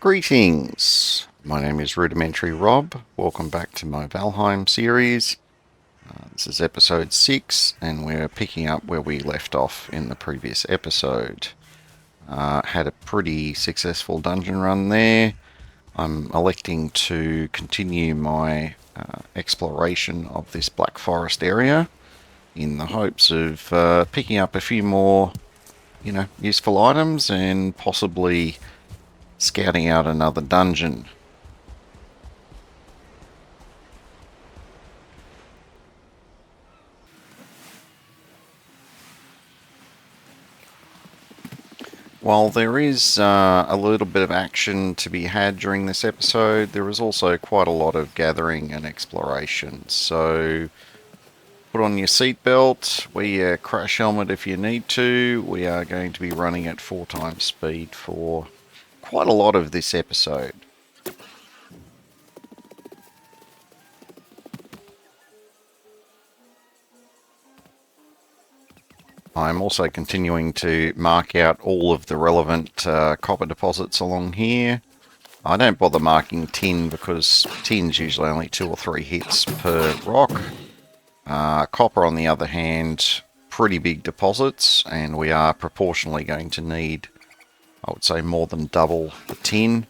Greetings, my name is Rudimentary Rob. Welcome back to my Valheim series. This is episode 6 and we're picking up where we left off in the previous episode. Had a pretty successful dungeon run there. I'm electing to continue my exploration of this Black Forest area in the hopes of picking up a few more, useful items and possibly scouting out another dungeon. While there is a little bit of action to be had during this episode, there is also quite a lot of gathering and exploration. So put on your seatbelt, wear your crash helmet if you need to. We are going to be running at 4 times speed for quite a lot of this episode. I'm also continuing to mark out all of the relevant copper deposits along here. I don't bother marking tin because tin's usually only 2 or 3 hits per rock. Copper, on the other hand, pretty big deposits, and we are proportionally going to need, I would say, more than double the tin,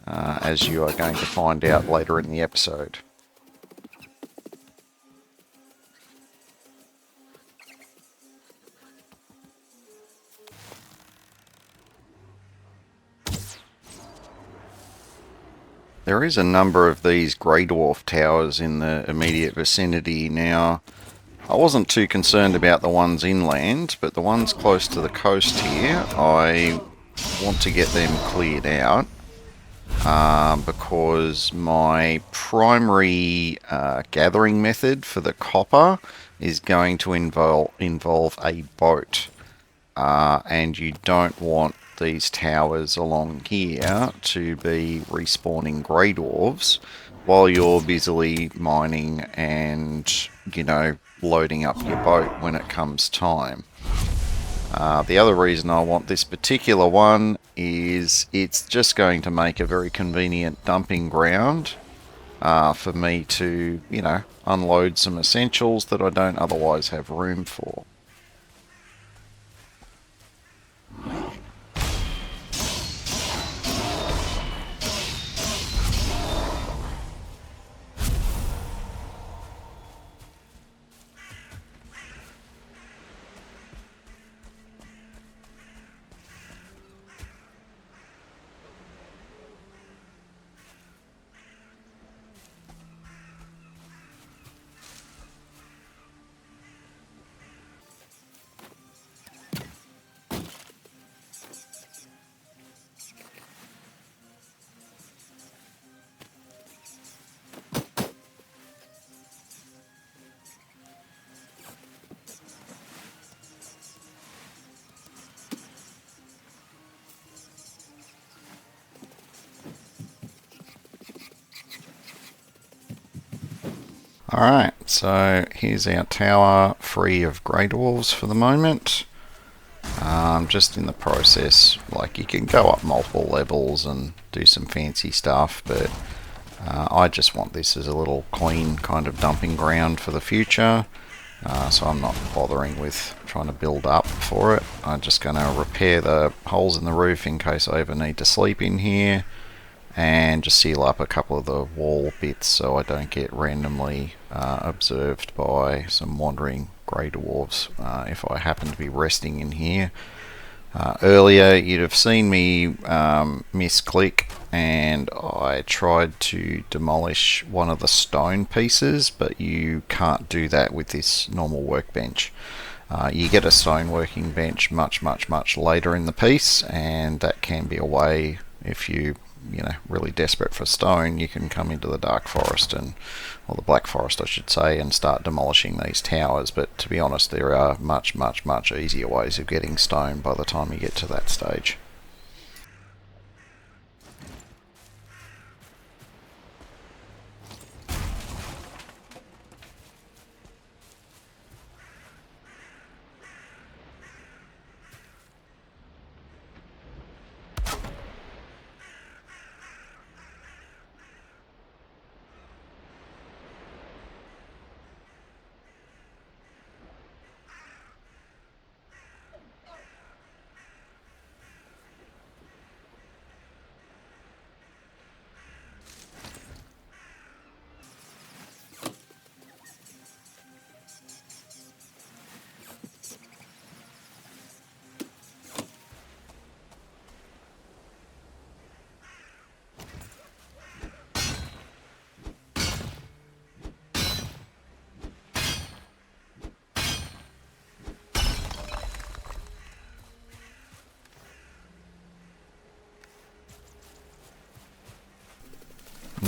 as you are going to find out later in the episode. There is a number of these grey dwarf towers in the immediate vicinity. Now, I wasn't too concerned about the ones inland, but the ones close to the coast here, I want to get them cleared out, because my primary gathering method for the copper is going to involve a boat, and you don't want these towers along here to be respawning grey dwarves while you're busily mining and, loading up your boat when it comes time. The other reason I want this particular one is it's just going to make a very convenient dumping ground for me to, unload some essentials that I don't otherwise have room for. Alright, so here's our tower free of grey dwarves for the moment. Just in the process, you can go up multiple levels and do some fancy stuff, but I just want this as a little clean kind of dumping ground for the future, so I'm not bothering with trying to build up for it. I'm just going to repair the holes in the roof in case I ever need to sleep in here, and just seal up a couple of the wall bits so I don't get randomly observed by some wandering grey dwarves if I happen to be resting in here. Earlier you'd have seen me misclick and I tried to demolish one of the stone pieces, but you can't do that with this normal workbench. You get a stone working bench much later in the piece, and that can be a way, if you really desperate for stone, you can come into the dark forest or the black forest I should say, and start demolishing these towers. But to be honest, there are much easier ways of getting stone by the time you get to that stage.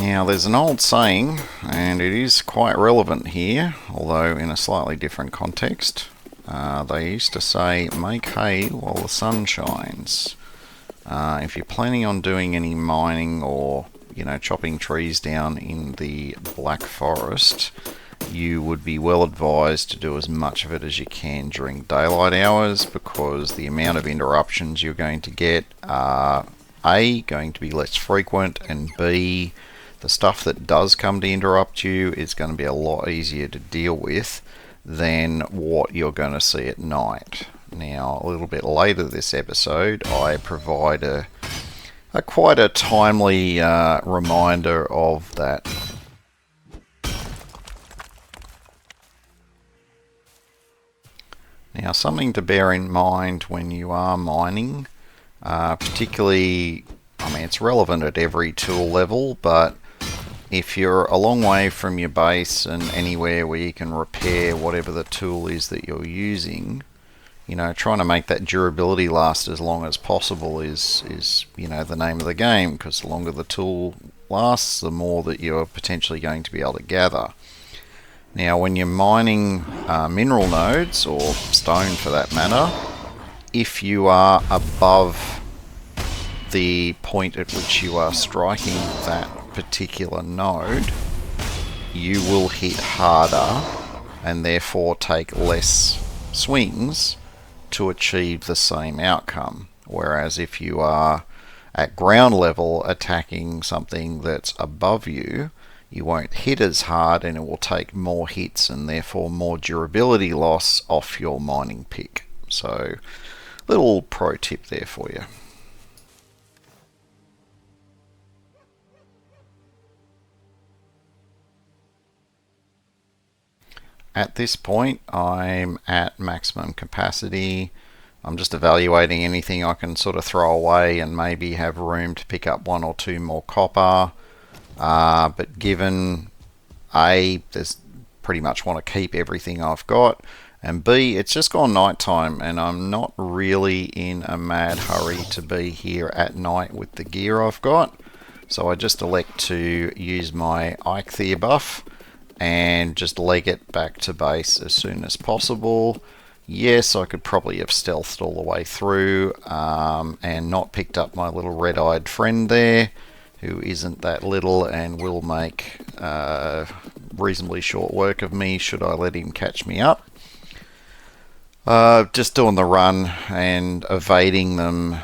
Now there's an old saying, and it is quite relevant here, although in a slightly different context. They used to say, make hay while the sun shines. If you're planning on doing any mining or, chopping trees down in the Black Forest, you would be well advised to do as much of it as you can during daylight hours, because the amount of interruptions you're going to get are A, going to be less frequent, and B, the stuff that does come to interrupt you is going to be a lot easier to deal with than what you're going to see at night. Now, a little bit later this episode, I provide a quite a timely reminder of that. Now, something to bear in mind when you are mining, particularly, it's relevant at every tool level, but if you're a long way from your base and anywhere where you can repair whatever the tool is that you're using, trying to make that durability last as long as possible is the name of the game, because the longer the tool lasts, the more that you're potentially going to be able to gather. Now, when you're mining mineral nodes, or stone for that matter, if you are above the point at which you are striking that particular node, you will hit harder and therefore take less swings to achieve the same outcome. Whereas if you are at ground level attacking something that's above you, you won't hit as hard and it will take more hits and therefore more durability loss off your mining pick. So, little pro tip there for you. At this point, I'm at maximum capacity. I'm just evaluating anything I can sort of throw away and maybe have room to pick up 1 or 2 more copper. But given A, there's pretty much want to keep everything I've got, and B, it's just gone night time and I'm not really in a mad hurry to be here at night with the gear I've got. So I just elect to use my Eikthyr buff and just leg it back to base as soon as possible. Yes, I could probably have stealthed all the way through and not picked up my little red-eyed friend there, who isn't that little and will make reasonably short work of me should I let him catch me up. Just doing the run and evading them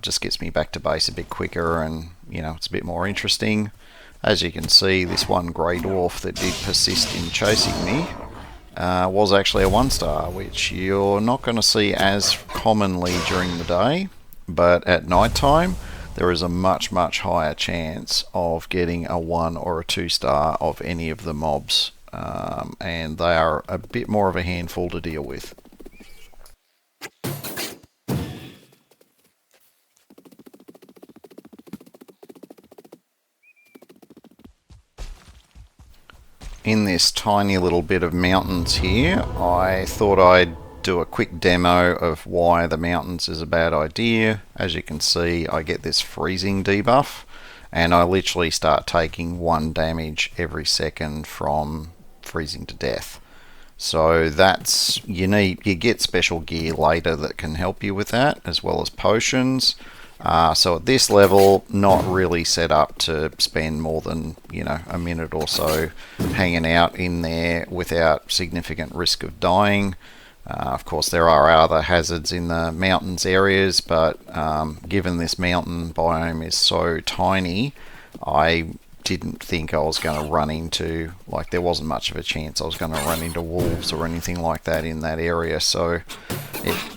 just gets me back to base a bit quicker, and it's a bit more interesting. As you can see, this one grey dwarf that did persist in chasing me was actually a 1-star, which you're not going to see as commonly during the day, but at night time there is a much higher chance of getting a 1 or a 2-star of any of the mobs, and they are a bit more of a handful to deal with. In this tiny little bit of mountains here, I thought I'd do a quick demo of why the mountains is a bad idea. As you can see, I get this freezing debuff and I literally start taking 1 damage every second from freezing to death. So that's, you get special gear later that can help you with that, as well as potions. So at this level, not really set up to spend more than a minute or so hanging out in there without significant risk of dying. Of course, there are other hazards in the mountains areas, but given this mountain biome is so tiny, I didn't think I was going to run into, there wasn't much of a chance I was going to run into wolves or anything like that in that area, so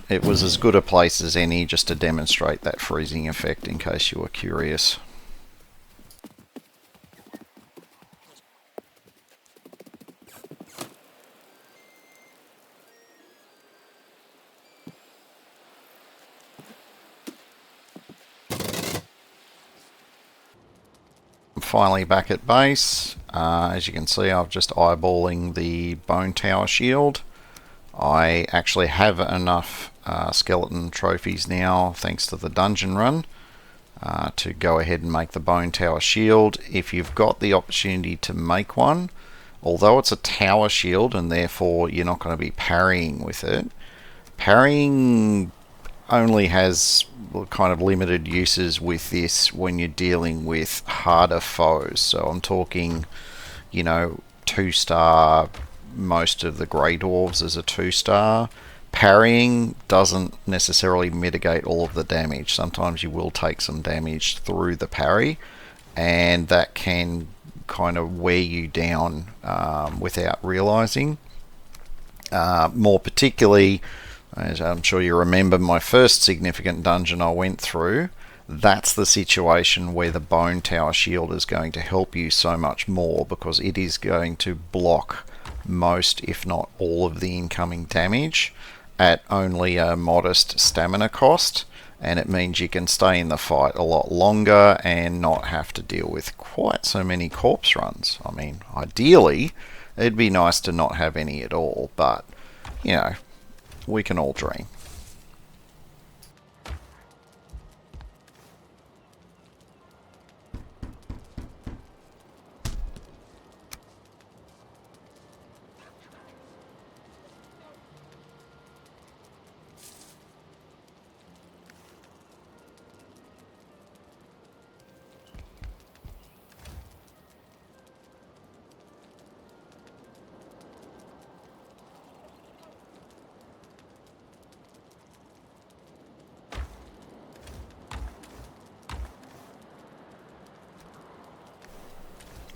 it was as good a place as any just to demonstrate that freezing effect in case you were curious. I'm finally back at base. As you can see, I've just eyeballing the bone tower shield. I actually have enough skeleton trophies now thanks to the dungeon run to go ahead and make the bone tower shield. If you've got the opportunity to make one, although it's a tower shield and therefore you're not going to be parrying with it, parrying only has kind of limited uses with this when you're dealing with harder foes. So I'm talking, 2-star, most of the Grey Dwarves as a 2-star. Parrying doesn't necessarily mitigate all of the damage. Sometimes you will take some damage through the parry, and that can kind of wear you down without realizing. More particularly, as I'm sure you remember, my first significant dungeon I went through, that's the situation where the Bone Tower Shield is going to help you so much more, because it is going to block most, if not all, of the incoming damage at only a modest stamina cost, and it means you can stay in the fight a lot longer and not have to deal with quite so many corpse runs. I mean, ideally, it'd be nice to not have any at all, but, we can all dream.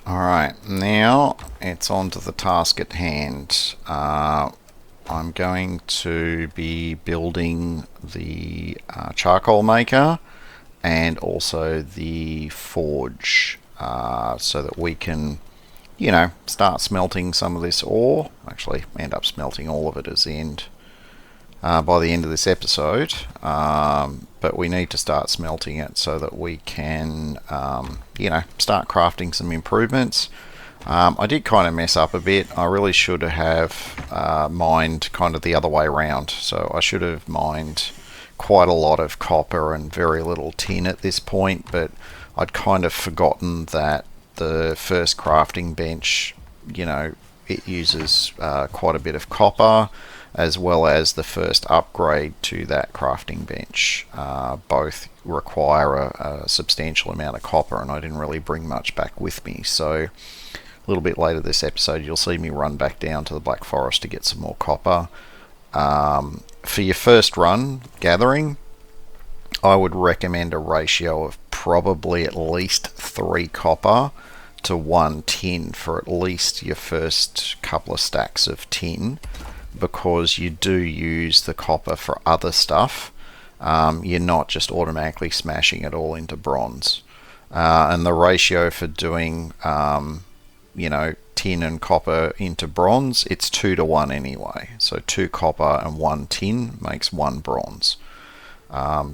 Alright, now it's on to the task at hand. I'm going to be building the charcoal maker and also the forge so that we can, start smelting some of this ore. Actually, end up smelting all of it as the end. By the end of this episode, but we need to start smelting it so that we can, start crafting some improvements. I did kind of mess up a bit. I really should have mined kind of the other way around. So I should have mined quite a lot of copper and very little tin at this point, but I'd kind of forgotten that the first crafting bench, it uses quite a bit of copper, as well as the first upgrade to that crafting bench. Both require a substantial amount of copper, and I didn't really bring much back with me. So a little bit later this episode, you'll see me run back down to the Black Forest to get some more copper. For your first run gathering, I would recommend a ratio of probably at least 3 copper to 1 tin for at least your first couple of stacks of tin, because you do use the copper for other stuff. You're not just automatically smashing it all into bronze. And the ratio for doing, tin and copper into bronze, it's 2 to 1 anyway. So 2 copper and 1 tin makes 1 bronze.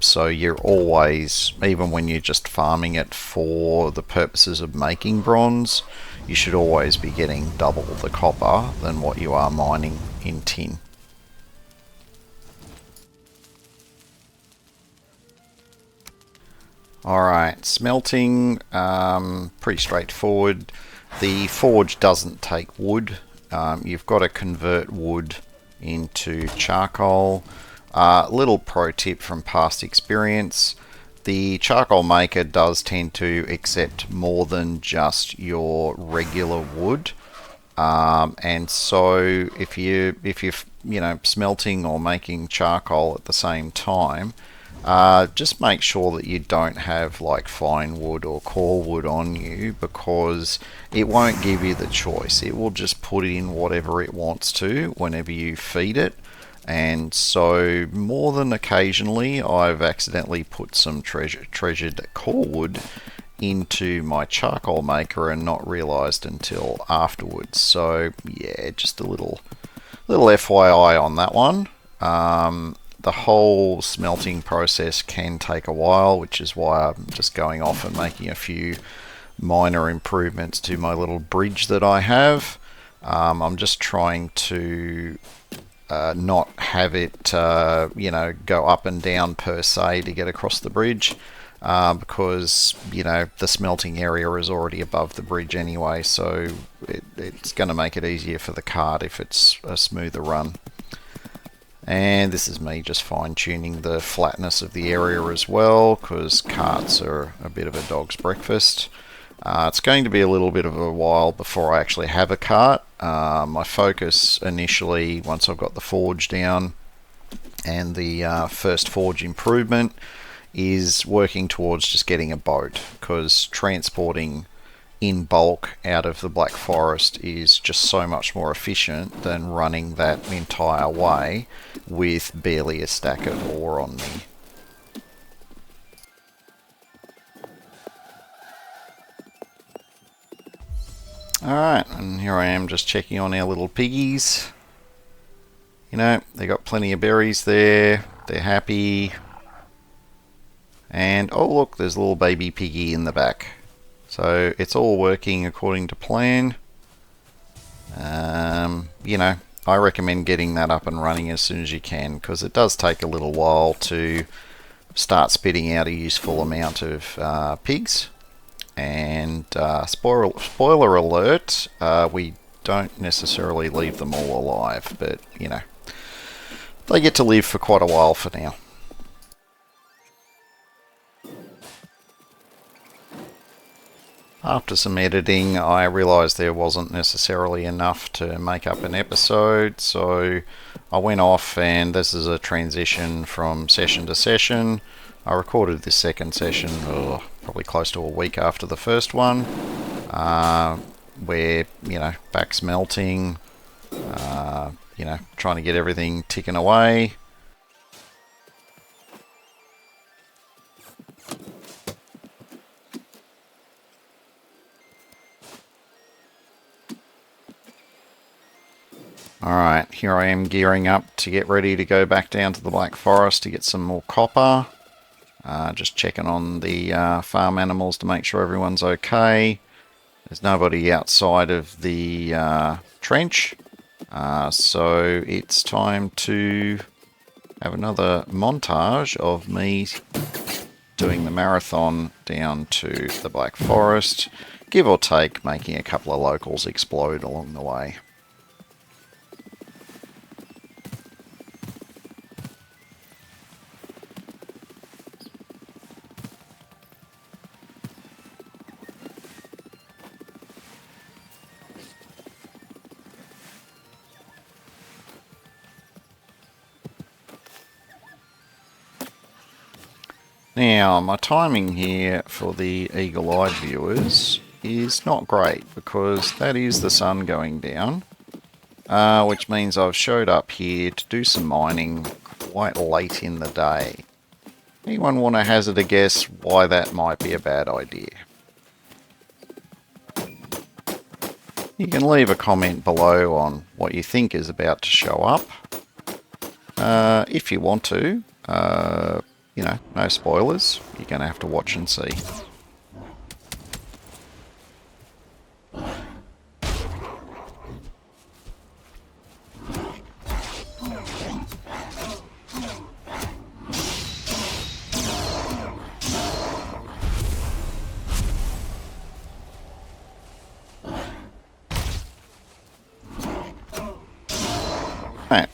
So you're always, even when you're just farming it for the purposes of making bronze, you should always be getting double the copper than what you are mining in tin. Alright, smelting, pretty straightforward. The forge doesn't take wood. You've got to convert wood into charcoal. Little pro tip from past experience: the charcoal maker does tend to accept more than just your regular wood, and so if you're smelting or making charcoal at the same time, just make sure that you don't have like fine wood or core wood on you, because it won't give you the choice. It will just put in whatever it wants to whenever you feed it. And so more than occasionally I've accidentally put some treasured core wood into my charcoal maker and not realized until afterwards. So yeah, just a little FYI on that one. The whole smelting process can take a while, which is why I'm just going off and making a few minor improvements to my little bridge that I have. I'm just trying to not have it, go up and down per se to get across the bridge. because, you know, the smelting area is already above the bridge anyway, so it's going to make it easier for the cart if it's a smoother run. And this is me just fine-tuning the flatness of the area as well, because carts are a bit of a dog's breakfast. It's going to be a little bit of a while before I actually have a cart. My focus initially, once I've got the forge down and the first forge improvement, is working towards just getting a boat, because transporting in bulk out of the Black Forest is just so much more efficient than running that entire way with barely a stack of ore on me. Alright, and here I am just checking on our little piggies. You know, they got plenty of berries there, they're happy. And oh look, there's a little baby piggy in the back. So it's all working according to plan. You know, I recommend getting that up and running as soon as you can, because it does take a little while to start spitting out a useful amount of pigs. And spoiler alert, we don't necessarily leave them all alive, but you know, they get to live for quite a while for now. After some editing, I realised there wasn't necessarily enough to make up an episode, so I went off, and this is a transition from session to session. I recorded this second session probably close to a week after the first one, where, you know, back smelting, you know, trying to get everything ticking away. Alright, here I am gearing up to get ready to go back down to the Black Forest to get some more copper. Just checking on the farm animals to make sure everyone's okay. There's nobody outside of the trench, so it's time to have another montage of me doing the marathon down to the Black Forest, give or take making a couple of locals explode along the way. Now, my timing here for the eagle-eyed viewers is not great, because that is the sun going down, which means I've showed up here to do some mining quite late in the day. Anyone want to hazard a guess why that might be a bad idea? You can leave a comment below on what you think is about to show up. If you want to, you know, no spoilers. You're going to have to watch and see. Right.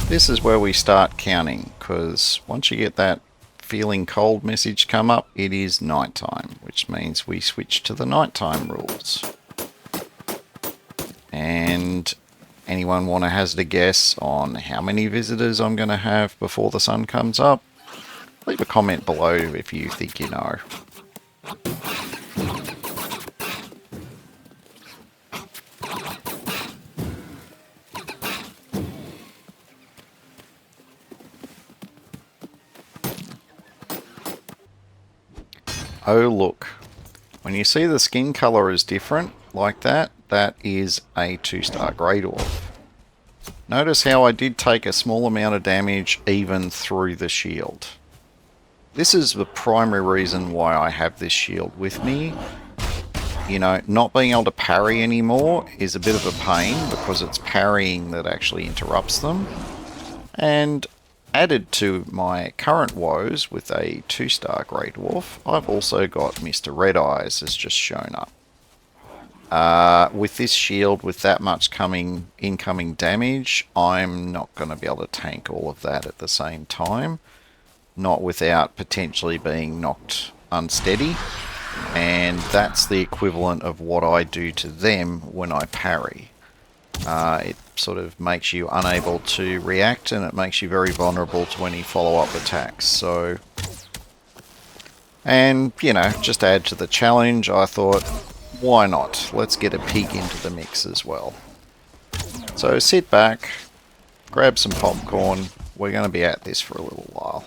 This is where we start counting, because once you get that feeling cold message come up, it is nighttime, which means we switch to the nighttime rules. And anyone want to hazard a guess on how many visitors I'm going to have before the sun comes up? Leave a comment below if you think you know. Oh look, when you see the skin color is different like that, that is a 2-star Grey Dwarf. Notice how I did take a small amount of damage even through the shield. This is the primary reason why I have this shield with me. You know, not being able to parry anymore is a bit of a pain, because it's parrying that actually interrupts them. And added to my current woes with a 2-star Grey Dwarf, I've also got Mr. Red Eyes has just shown up. With this shield, with that much incoming damage, I'm not going to be able to tank all of that at the same time. Not without potentially being knocked unsteady. And that's the equivalent of what I do to them when I parry. It sort of makes you unable to react, and it makes you very vulnerable to any follow-up attacks. So, and, you know, just to add to the challenge, I thought, why not? Let's get a pig into the mix as well. So sit back, grab some popcorn. We're going to be at this for a little while.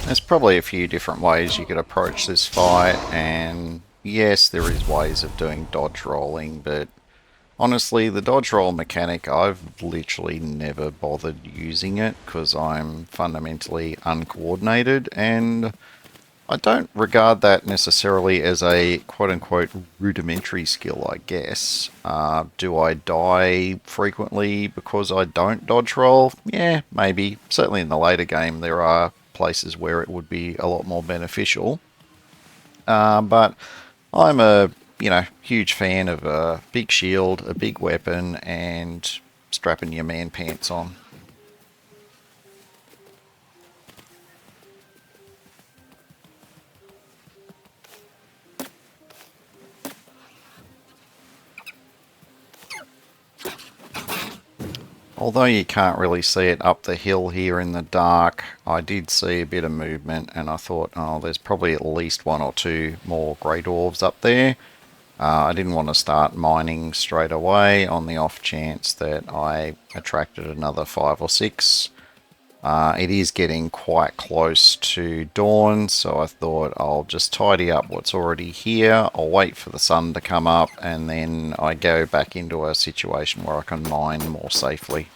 There's probably a few different ways you could approach this fight, and yes, there is ways of doing dodge rolling, but honestly, the dodge roll mechanic, I've literally never bothered using it because I'm fundamentally uncoordinated, and I don't regard that necessarily as a quote-unquote rudimentary skill, I guess. Do I die frequently because I don't dodge roll? Yeah, maybe. Certainly in the later game there are places where it would be a lot more beneficial. But I'm a huge fan of a big shield, a big weapon, and strapping your man pants on. Although you can't really see it up the hill here in the dark, I did see a bit of movement, and I thought, oh, there's probably at least 1 or 2 more Grey Dwarves up there. I didn't want to start mining straight away on the off chance that I attracted another 5 or 6. It is getting quite close to dawn, so I thought I'll just tidy up what's already here. I'll wait for the sun to come up, and then I go back into a situation where I can mine more safely.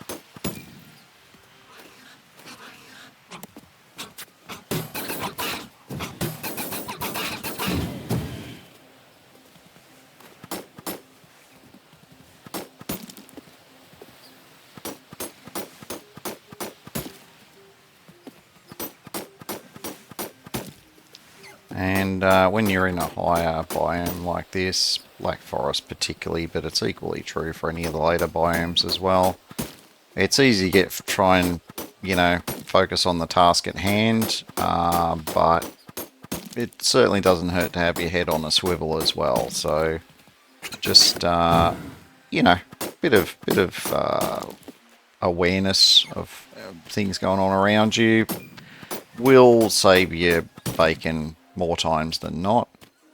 And when you're in a higher biome like this, Black Forest particularly, but it's equally true for any of the later biomes as well, it's easy to try and, focus on the task at hand, but it certainly doesn't hurt to have your head on a swivel as well. So just, bit of awareness of things going on around you will save you bacon more times than not.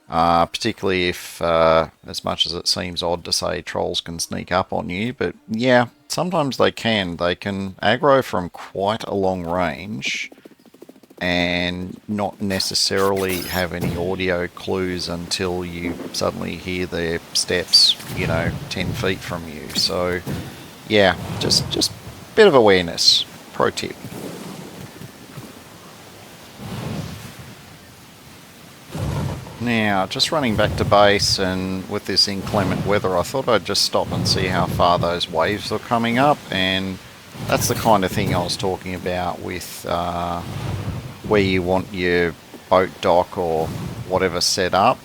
Particularly if, as much as it seems odd to say, trolls can sneak up on you, but yeah, sometimes they can. They can aggro from quite a long range and not necessarily have any audio clues until you suddenly hear their steps, 10 feet from you. So yeah, just a bit of awareness. Pro tip. Now, just running back to base, and with this inclement weather, I thought I'd just stop and see how far those waves are coming up, and that's the kind of thing I was talking about with where you want your boat dock or whatever set up.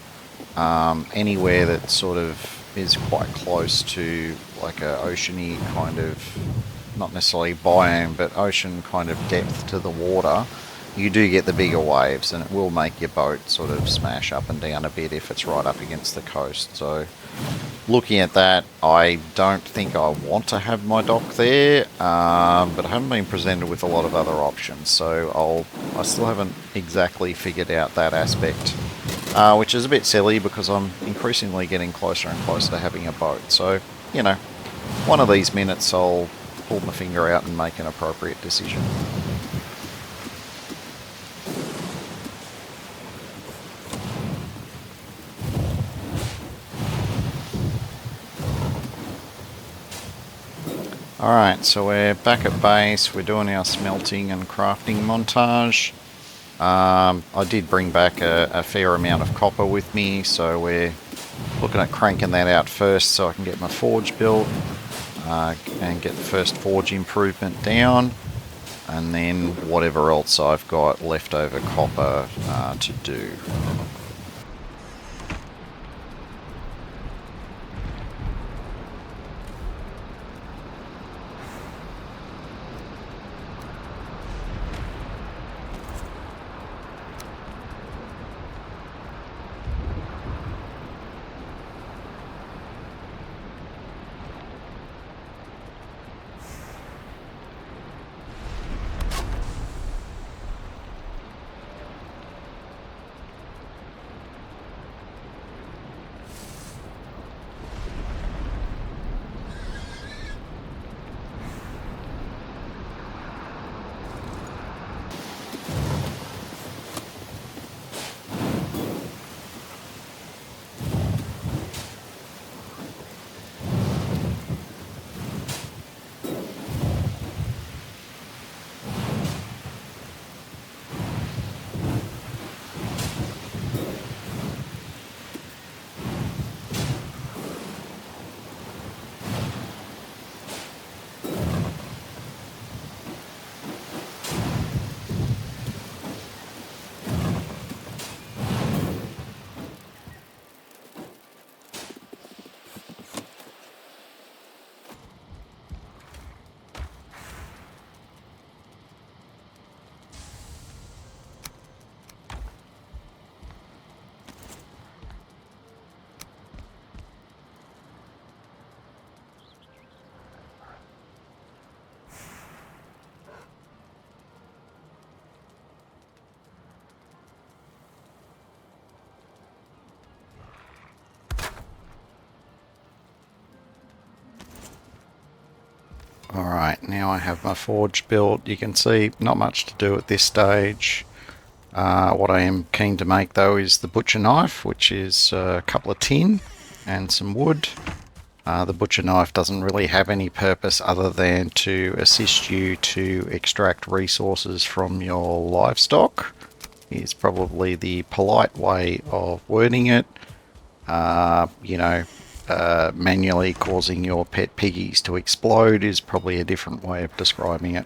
anywhere that sort of is quite close to like a oceany kind of, not necessarily biome, but ocean kind of depth to the water, you do get the bigger waves, and it will make your boat sort of smash up and down a bit if it's right up against the coast. So looking at that, I don't think I want to have my dock there, but I haven't been presented with a lot of other options, so I still haven't exactly figured out that aspect, which is a bit silly because I'm increasingly getting closer and closer to having a boat. So, you know, one of these minutes I'll pull my finger out and make an appropriate decision. Alright, so we're back at base, we're doing our smelting and crafting montage. I did bring back a fair amount of copper with me, so we're looking at cranking that out first so I can get my forge built and get the first forge improvement down, and then whatever else I've got leftover copper to do. Alright, now I have my forge built. You can see not much to do at this stage. What I am keen to make though is the butcher knife, which is a couple of tin and some wood. The butcher knife doesn't really have any purpose other than to assist you to extract resources from your livestock. Is probably the polite way of wording it. Manually causing your pet piggies to explode is probably a different way of describing it.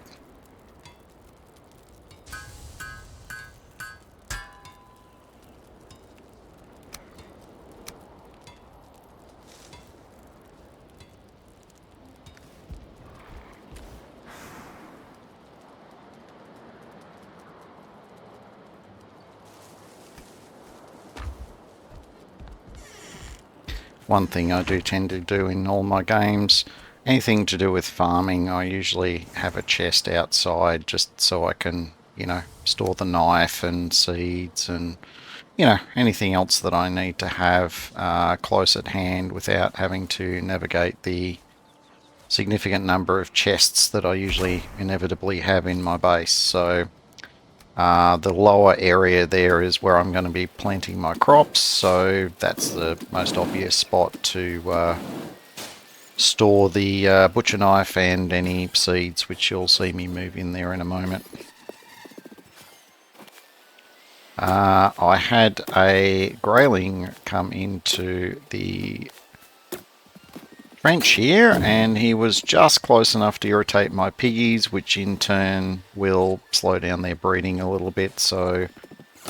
One thing I do tend to do in all my games, anything to do with farming, I usually have a chest outside just so I can, store the knife and seeds and, anything else that I need to have close at hand without having to navigate the significant number of chests that I usually inevitably have in my base. So the lower area there is where I'm going to be planting my crops, so that's the most obvious spot to store the butcher knife and any seeds, which you'll see me move in there in a moment. I had a grayling come into the trench here, and he was just close enough to irritate my piggies, which in turn will slow down their breeding a little bit, so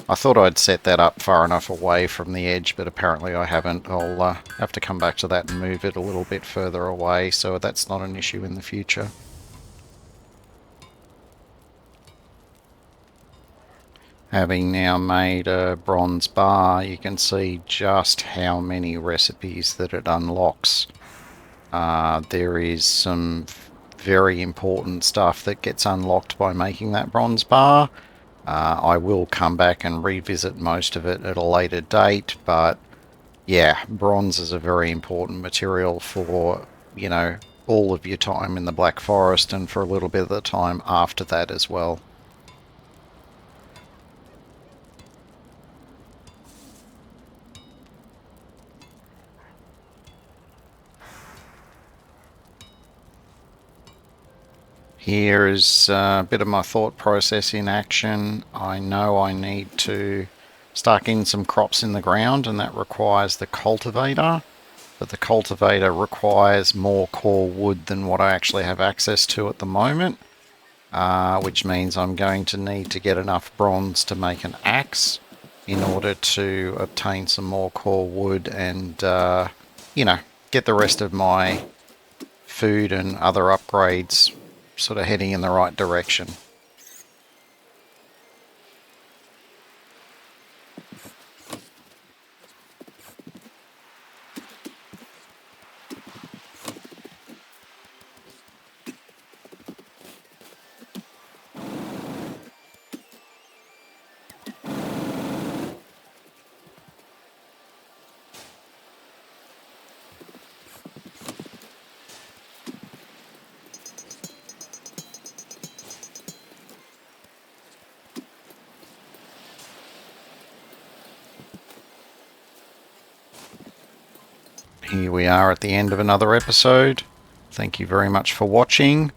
I thought I'd set that up far enough away from the edge, but apparently I haven't. I'll have to come back to that and move it a little bit further away, so that's not an issue in the future. Having now made a bronze bar, you can see just how many recipes that it unlocks. There is some very important stuff that gets unlocked by making that bronze bar. I will come back and revisit most of it at a later date, but yeah, bronze is a very important material for, you know, all of your time in the Black Forest and for a little bit of the time after that as well. Here is a bit of my thought process in action. I know I need to start getting some crops in the ground, and that requires the cultivator. But the cultivator requires more core wood than what I actually have access to at the moment, which means I'm going to need to get enough bronze to make an axe in order to obtain some more core wood and, you know, get the rest of my food and other upgrades sort of heading in the right direction. Here we are at the end of another episode. Thank you very much for watching.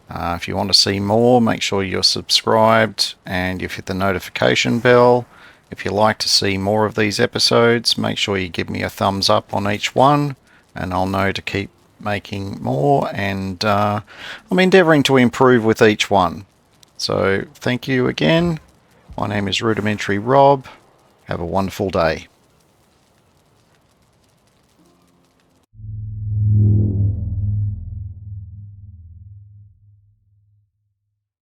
If you want to see more, make sure you're subscribed and you've hit the notification bell. If you like to see more of these episodes, make sure you give me a thumbs up on each one, and I'll know to keep making more, and I'm endeavouring to improve with each one. So thank you again. My name is Rudimentary Rob. Have a wonderful day.